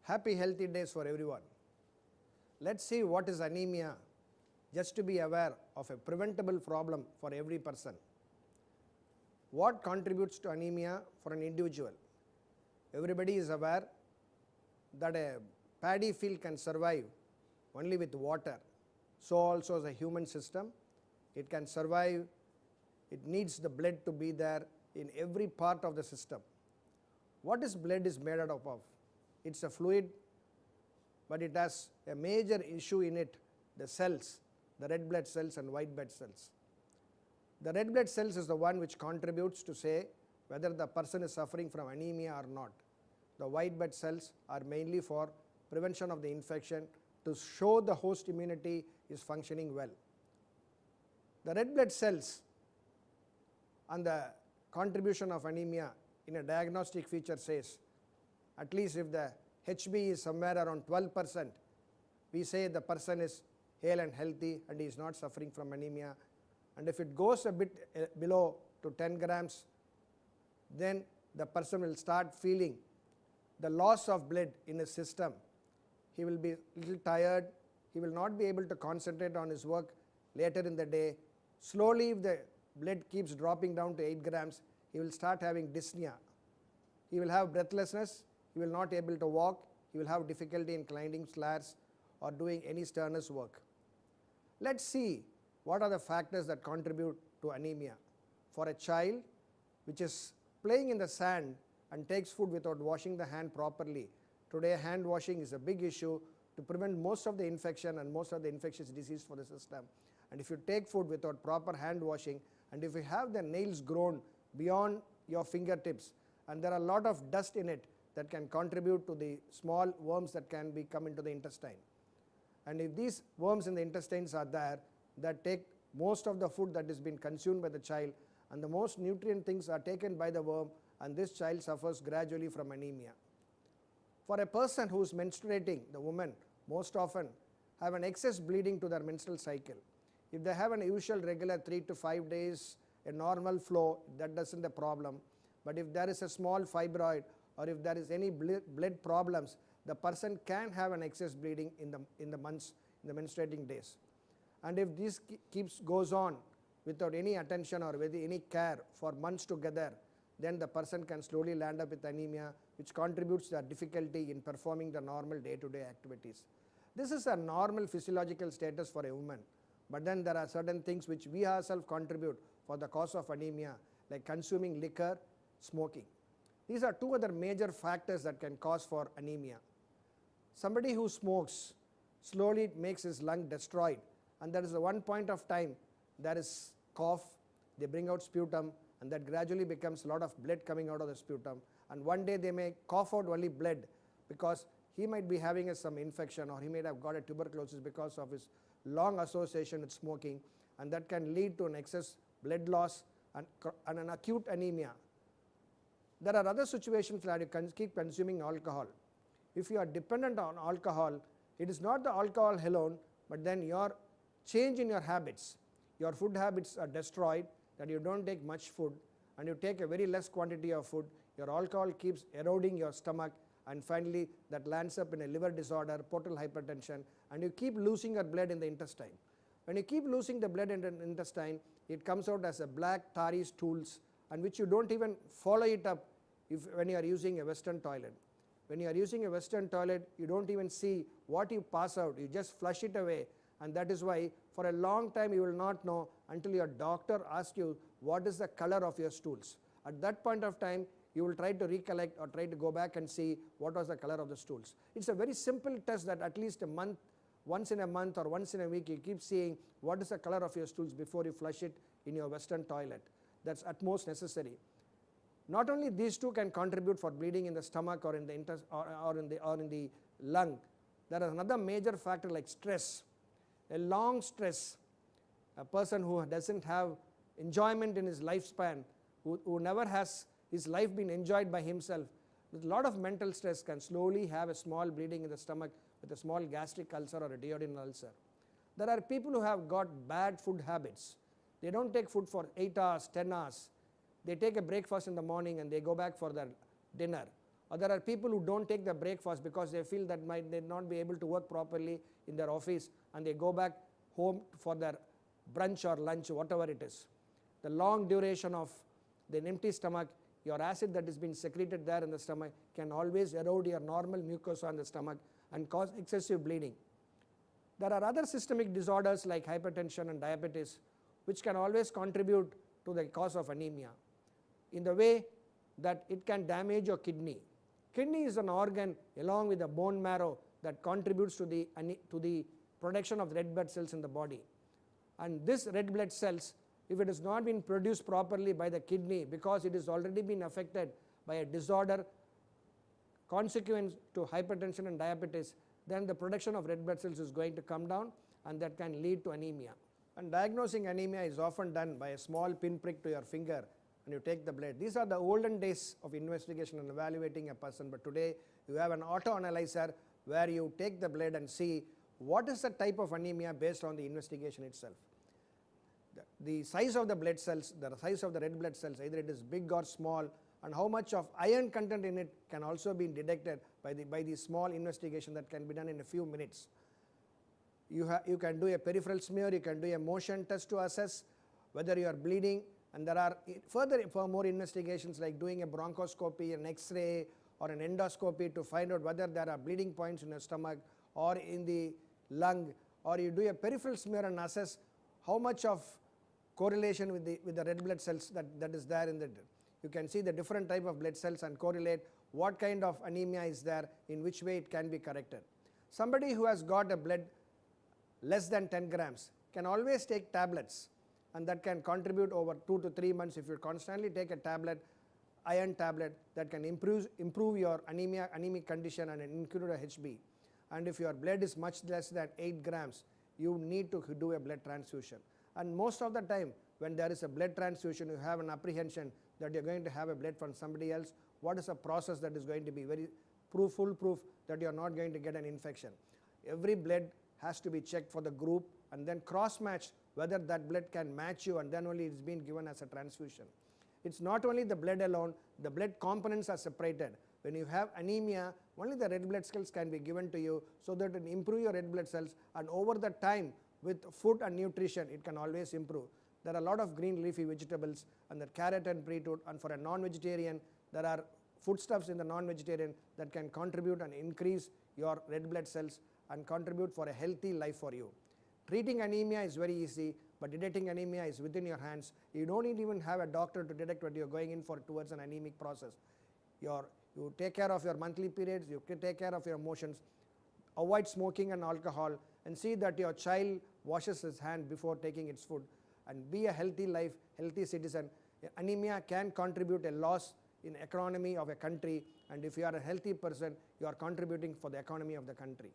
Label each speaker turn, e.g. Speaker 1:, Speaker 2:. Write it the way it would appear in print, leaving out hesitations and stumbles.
Speaker 1: Happy healthy days for everyone. Let's see what is anemia, just to be aware of a preventable problem for every person. What contributes to anemia for an individual? Everybody is aware that a paddy field can survive only with water. So also is a human system. It can survive, it needs the blood to be there in every part of the system. What is blood is made out of? It's a fluid, but it has a major issue in it, the cells, the red blood cells and white blood cells. The red blood cells is the one which contributes to say whether the person is suffering from anemia or not. The white blood cells are mainly for prevention of the infection, to show the host immunity is functioning well. The red blood cells and the contribution of anemia in a diagnostic feature says, at least if the HB is somewhere around 12%, we say the person is hale and healthy and he is not suffering from anemia. And if it goes a bit below to 10 grams, then the person will start feeling the loss of blood in his system. He will be a little tired, he will not be able to concentrate on his work later in the day. Slowly, if the blood keeps dropping down to 8 grams, he will start having dyspnea. He will have breathlessness, he will not be able to walk, he will have difficulty in climbing stairs or doing any strenuous work. Let's see what are the factors that contribute to anemia. For a child which is playing in the sand and takes food without washing the hand properly, today hand washing is a big issue to prevent most of the infection and most of the infectious disease for the system. And if you take food without proper hand washing, and if you have the nails grown beyond your fingertips and there are a lot of dust in it, that can contribute to the small worms that can come into the intestine. And if these worms in the intestines are there, that take most of the food that is being consumed by the child, and the most nutrient things are taken by the worm, and this child suffers gradually from anemia. For a person who is menstruating, the woman most often have an excess bleeding to their menstrual cycle. If they have an usual regular 3 to 5 days, a normal flow, that doesn't a problem. But if there is a small fibroid or if there is any blood problems, the person can have an excess bleeding in the months, in the menstruating days. And if this goes on without any attention or with any care for months together, then the person can slowly land up with anemia, which contributes to the difficulty in performing the normal day-to-day activities. This is a normal physiological status for a woman, but then there are certain things which we ourselves contribute for the cause of anemia, like consuming liquor, smoking. These are two other major factors that can cause for anemia. Somebody who smokes slowly makes his lung destroyed, and there is a one point of time there is cough, they bring out sputum, and that gradually becomes a lot of blood coming out of the sputum, and one day they may cough out only blood because he might be having some infection, or he might have got a tuberculosis because of his long association with smoking, and that can lead to an excess blood loss and an acute anemia. There are other situations where you can keep consuming alcohol. If you are dependent on alcohol, it is not the alcohol alone, but then your change in your habits. Your food habits are destroyed, that you don't take much food and you take a very less quantity of food. Your alcohol keeps eroding your stomach, and finally that lands up in a liver disorder, portal hypertension, and you keep losing your blood in the intestine. When you keep losing the blood in the intestine, it comes out as a black tarry stools, and which you don't even follow it up when you are using a western toilet. When you are using a western toilet, you don't even see what you pass out, you just flush it away, and that is why for a long time you will not know until your doctor asks you what is the color of your stools. At that point of time, you will try to recollect or try to go back and see what was the color of the stools. It's a very simple test that at least a month, once in a month or once in a week, you keep seeing what is the color of your stools before you flush it in your western toilet. That's at most necessary. Not only these two can contribute for bleeding in the stomach or in the in the lung. There is another major factor like stress. A long stress, a person who doesn't have enjoyment in his lifespan, who never has his life been enjoyed by himself, with a lot of mental stress, can slowly have a small bleeding in the stomach with a small gastric ulcer or a duodenal ulcer. There are people who have got bad food habits. They don't take food for 8 hours, 10 hours. They take a breakfast in the morning and they go back for their dinner. Or there are people who don't take the breakfast because they feel that they not be able to work properly in their office, and they go back home for their brunch or lunch, whatever it is. The long duration of an empty stomach, your acid that is being secreted there in the stomach can always erode your normal mucosa in the stomach and cause excessive bleeding. There are other systemic disorders like hypertension and diabetes which can always contribute to the cause of anemia in the way that it can damage your kidney. Kidney is an organ along with the bone marrow that contributes to the production of red blood cells in the body. And this red blood cells, if it has not been produced properly by the kidney because it has already been affected by a disorder consequent to hypertension and diabetes, then the production of red blood cells is going to come down, and that can lead to anemia. And diagnosing anemia is often done by a small pinprick to your finger and you take the blood. These are the olden days of investigation and evaluating a person, but today you have an auto analyzer where you take the blood and see what is the type of anemia based on the investigation itself. The size of the blood cells, the size of the red blood cells, either it is big or small, and how much of iron content in it can also be detected by the small investigation that can be done in a few minutes. You can do a peripheral smear, you can do a motion test to assess whether you are bleeding, and there are further for more investigations like doing a bronchoscopy, an X-ray or an endoscopy to find out whether there are bleeding points in the stomach or in the lung, or you do a peripheral smear and assess how much of correlation with the red blood cells that is there in the. You can see the different type of blood cells and correlate what kind of anemia is there, in which way it can be corrected. Somebody who has got a blood less than 10 grams can always take tablets, and that can contribute over 2 to 3 months. If you constantly take a tablet, iron tablet, that can improve your anemic condition and include a HB. And if your blood is much less than 8 grams, you need to do a blood transfusion. And most of the time when there is a blood transfusion, you have an apprehension that you are going to have a blood from somebody else. What is a process that is going to be very full proof that you are not going to get an infection? Every blood has to be checked for the group and then cross matched whether that blood can match you, and then only it is being given as a transfusion. It's not only the blood alone, the blood components are separated. When you have anemia, only the red blood cells can be given to you so that it improve your red blood cells, and over the time with food and nutrition it can always improve. There are a lot of green leafy vegetables and the carrot and beetroot, and for a non-vegetarian there are foodstuffs in the non-vegetarian that can contribute and increase your red blood cells and contribute for a healthy life for you. Treating anemia is very easy, but detecting anemia is within your hands. You don't even have a doctor to detect what you are going in for towards an anemic process. You take care of your monthly periods, you take care of your emotions, avoid smoking and alcohol, and see that your child washes his hand before taking its food, and be a healthy life, healthy citizen. Anemia can contribute a loss in economy of a country, and if you are a healthy person, you are contributing for the economy of the country.